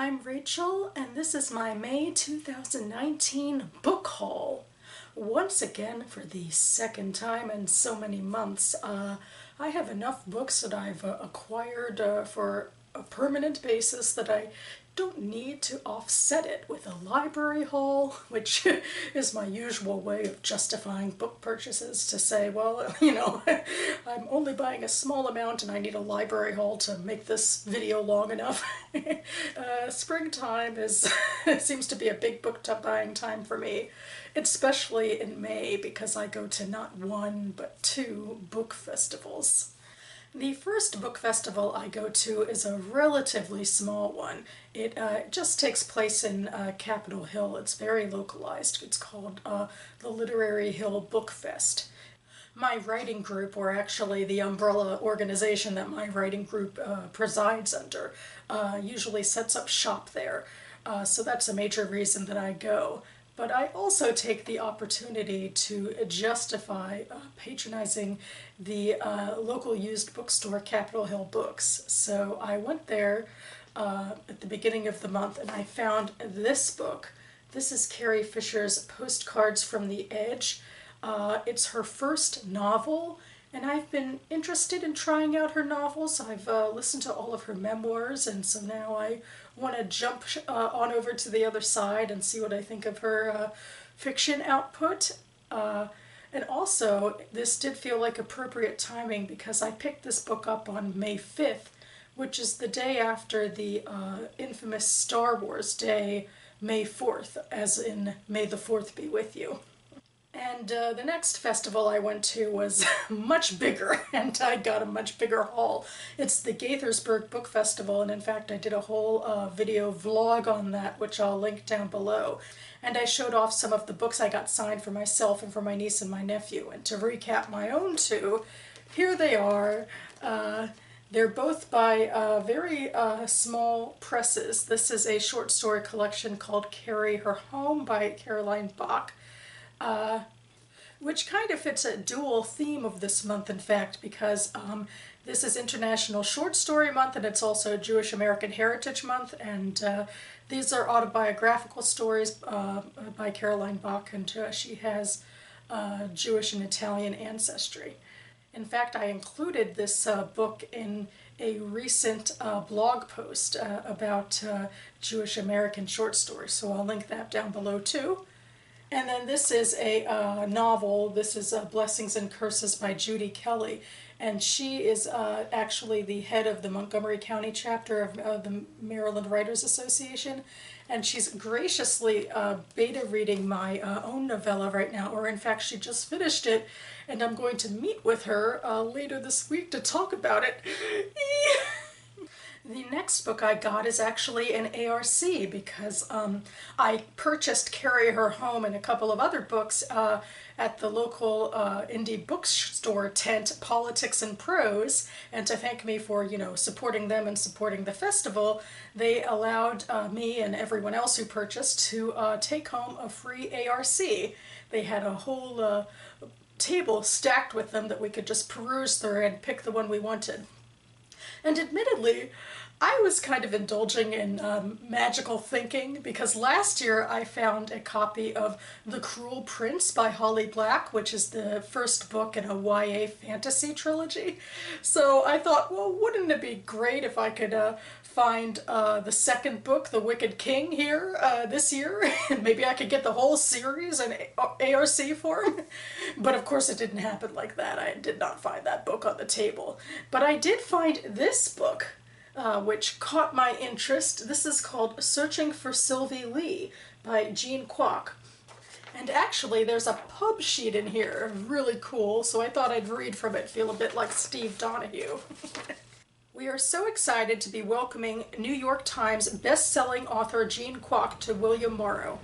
I'm Rachel, and this is my May 2019 book haul. Once again, for the second time in so many months, I have enough books that I've acquired for a permanent basis that I don't need to offset it with a library haul, which is my usual way of justifying book purchases, to say, well, I'm only buying a small amount and I need a library haul to make this video long enough. Springtime seems to be a big book buying time for me, especially in May, because I go to not one but two book festivals. The first book festival I go to is a relatively small one. It just takes place in Capitol Hill. It's very localized. It's called the Literary Hill Book Fest. My writing group, or actually the umbrella organization that my writing group presides under, usually sets up shop there. So that's a major reason that I go. But I also take the opportunity to justify patronizing the local used bookstore, Capitol Hill Books. So I went there at the beginning of the month and I found this book. This is Carrie Fisher's Postcards from the Edge. It's her first novel, and I've been interested in trying out her novels. I've listened to all of her memoirs, and so now I want to jump on over to the other side and see what I think of her fiction output. And also, this did feel like appropriate timing because I picked this book up on May 5th, which is the day after the infamous Star Wars Day, May 4th, as in May the 4th be with you. And the next festival I went to was much bigger, and I got a much bigger haul. It's the Gaithersburg Book Festival, and in fact I did a whole video vlog on that, which I'll link down below. And I showed off some of the books I got signed for myself and for my niece and my nephew. And to recap my own two, here they are. They're both by very small presses. This is a short story collection called Carry Her Home by Caroline Bach. Which kind of fits a dual theme of this month, in fact, because this is International Short Story Month and it's also Jewish American Heritage Month, and these are autobiographical stories by Caroline Bach, and she has Jewish and Italian ancestry. In fact, I included this book in a recent blog post about Jewish American short stories, so I'll link that down below too. And then this is a novel. This is Blessings and Curses by Judy Kelly, and she is actually the head of the Montgomery County chapter of the Maryland Writers Association, and she's graciously beta reading my own novella right now, or in fact she just finished it, and I'm going to meet with her later this week to talk about it. The next book I got is actually an ARC because I purchased Carry Her Home and a couple of other books at the local indie bookstore tent, Politics and Prose, and to thank me for, supporting them and supporting the festival, they allowed me and everyone else who purchased to take home a free ARC. They had a whole table stacked with them that we could just peruse through and pick the one we wanted. And admittedly, I was kind of indulging in magical thinking because last year I found a copy of The Cruel Prince by Holly Black, which is the first book in a YA fantasy trilogy. So I thought, well, wouldn't it be great if I could find the second book, The Wicked King, here this year, and maybe I could get the whole series in ARC form. But of course it didn't happen like that. I did not find that book on the table. But I did find this book, which caught my interest. This is called Searching for Sylvie Lee by Jean Kwok. And actually there's a pub sheet in here, really cool, so I thought I'd read from it, feel a bit like Steve Donahue. We are so excited to be welcoming New York Times best-selling author Jean Kwok to William Morrow.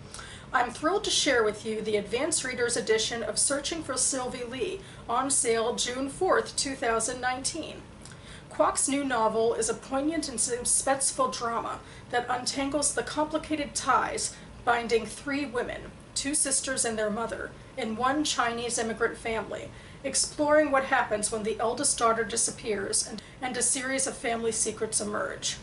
I'm thrilled to share with you the Advanced Reader's edition of Searching for Sylvie Lee, on sale June 4th, 2019. Kwok's new novel is a poignant and suspenseful drama that untangles the complicated ties binding three women, two sisters and their mother, in one Chinese immigrant family, exploring what happens when the eldest daughter disappears and a series of family secrets emerge.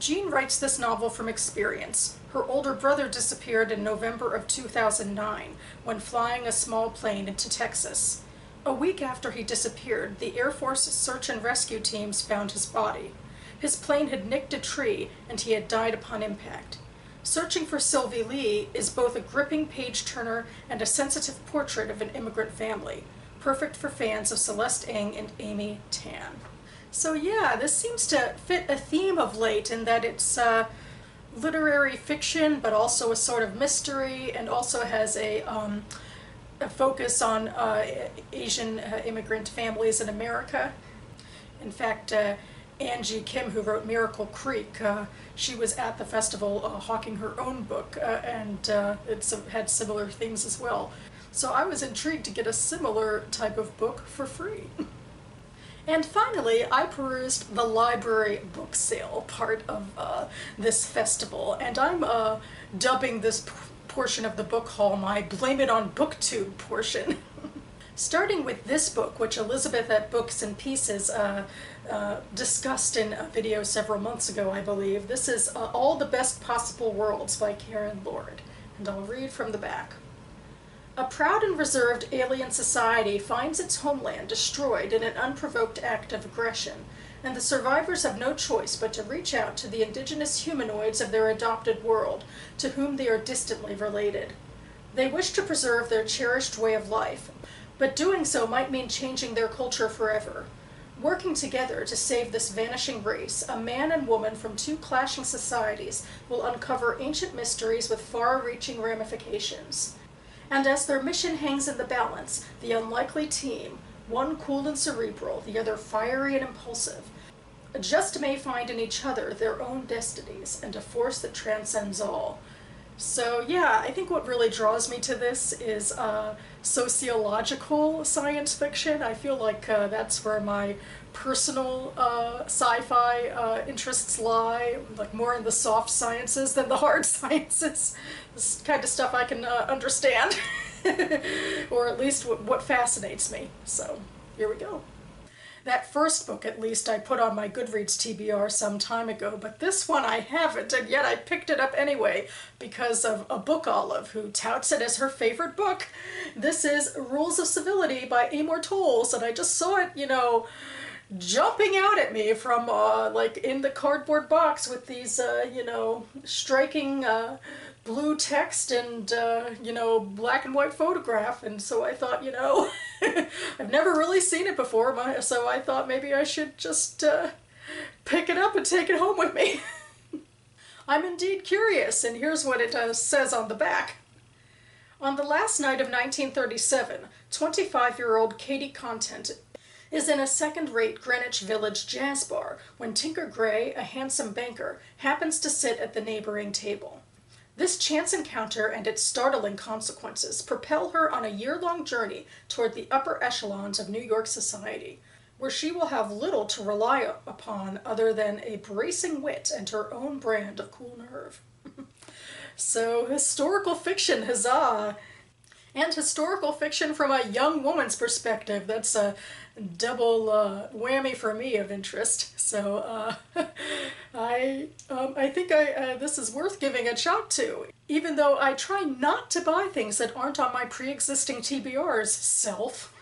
Jean writes this novel from experience. Her older brother disappeared in November of 2009 when flying a small plane into Texas. A week after he disappeared, the Air Force search and rescue teams found his body. His plane had nicked a tree and he had died upon impact. Searching for Sylvie Lee is both a gripping page-turner and a sensitive portrait of an immigrant family, perfect for fans of Celeste Ng and Amy Tan. So yeah, this seems to fit a theme of late in that it's literary fiction, but also a sort of mystery, and also has a focus on Asian immigrant families in America. In fact, Angie Kim, who wrote Miracle Creek, she was at the festival hawking her own book, and it had similar themes as well. So I was intrigued to get a similar type of book for free. And finally, I perused the library book sale part of this festival, and I'm dubbing this portion of the book haul my Blame It on BookTube portion. Starting with this book, which Elizabeth at Books and Pieces discussed in a video several months ago, I believe. This is All the Best Possible Worlds by Karen Lord, and I'll read from the back. A proud and reserved alien society finds its homeland destroyed in an unprovoked act of aggression, and the survivors have no choice but to reach out to the indigenous humanoids of their adopted world, to whom they are distantly related. They wish to preserve their cherished way of life, but doing so might mean changing their culture forever. Working together to save this vanishing race, a man and woman from two clashing societies will uncover ancient mysteries with far-reaching ramifications. And as their mission hangs in the balance, the unlikely team, one cool and cerebral, the other fiery and impulsive, just may find in each other their own destinies and a force that transcends all. So yeah, I think what really draws me to this is sociological science fiction. I feel like that's where my personal sci-fi interests lie, like more in the soft sciences than the hard sciences. This kind of stuff I can understand, or at least what fascinates me. So here we go. That first book, at least, I put on my Goodreads TBR some time ago, but this one I haven't, and yet I picked it up anyway because of a book olive who touts it as her favorite book. This is Rules of Civility by Amor Towles, and I just saw it, you know, jumping out at me from, like, in the cardboard box with these, you know, striking blue text and, you know, black and white photograph, and so I thought, you know, I've never really seen it before, so I thought maybe I should just pick it up and take it home with me. I'm indeed curious, and here's what it says on the back. On the last night of 1937, 25-year-old Katie Content is in a second-rate Greenwich Village jazz bar when Tinker Gray, a handsome banker, happens to sit at the neighboring table. This chance encounter and its startling consequences propel her on a year-long journey toward the upper echelons of New York society, where she will have little to rely upon other than a bracing wit and her own brand of cool nerve. So, historical fiction, huzzah! And historical fiction from a young woman's perspective. That's a double whammy for me of interest. So I think this is worth giving a shot to, even though I try not to buy things that aren't on my pre-existing TBR's self.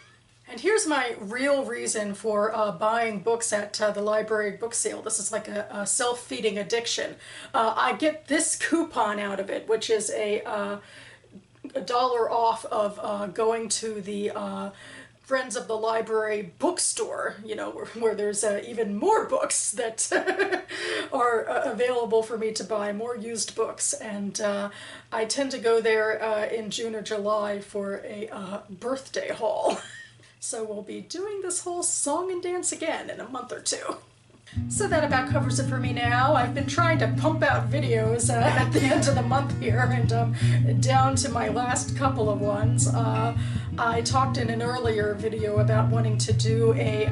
And here's my real reason for buying books at the library book sale. This is like a self-feeding addiction. I get this coupon out of it, which is a $1 off of going to the Friends of the Library bookstore, you know, where there's even more books that are available for me to buy, more used books. And I tend to go there in June or July for a birthday haul. So we'll be doing this whole song and dance again in a month or two. So that about covers it for me now. I've been trying to pump out videos at the end of the month here, and down to my last couple of ones. I talked in an earlier video about wanting to do a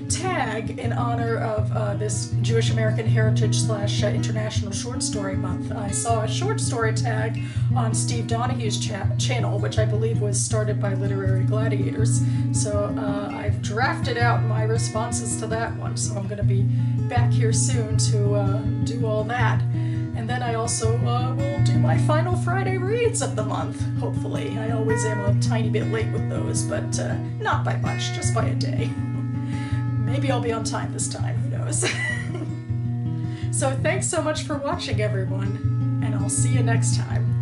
tag in honor of this Jewish American Heritage / International Short Story Month. I saw a short story tag on Steve Donahue's channel, which I believe was started by Literary Gladiators. So I've drafted out my responses to that one, so I'm going to be back here soon to do all that. And then I also will do my final Friday reads of the month, hopefully. I always am a tiny bit late with those, but not by much, just by a day. Maybe I'll be on time this time, who knows. So thanks so much for watching, everyone, and I'll see you next time.